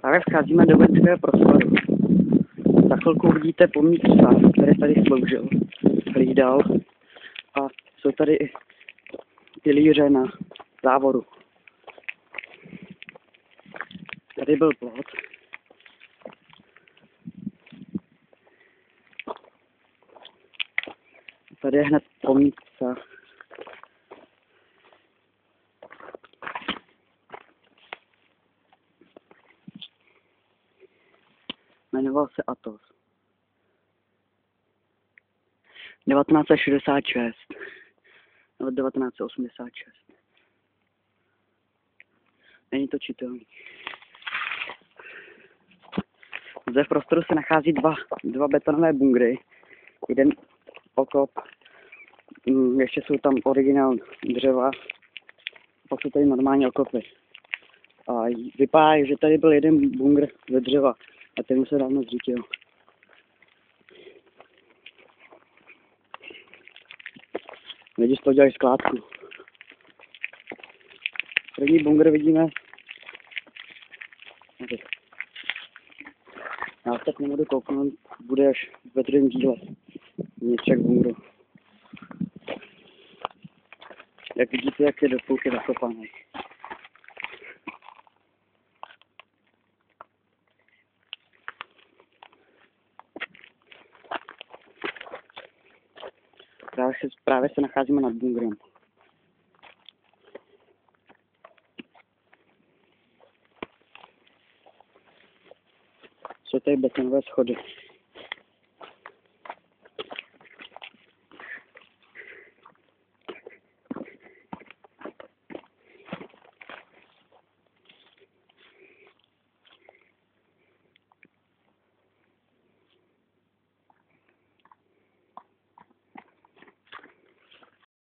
Právě vcházíme do vojenského prostoru. Za chvilku uvidíte pomník psa, který tady sloužil, hlídal a jsou tady i pilíře na závodu. Tady byl plot. Tady je hned pomník psa. Jmenoval se Athos. 1966 nebo 1986. Není to čitelný. Zde v prostoru se nachází dva betonové bunkry. Jeden okop, ještě jsou tam originál dřeva, pak jsou tady normální okopy. A vypadá, že tady byl jeden bunkr ze dřeva a ten se dávno zřítil. Lidi z toho dělají skládku. První bunkr vidíme. Já tak nebudu kouknout, bude až ve druhém díle. Vnitřek bunkru. Jak vidíte, jak je do půlky zakopaný. Právě se nacházíme nad bunkrem. Jsou tady betonové schody.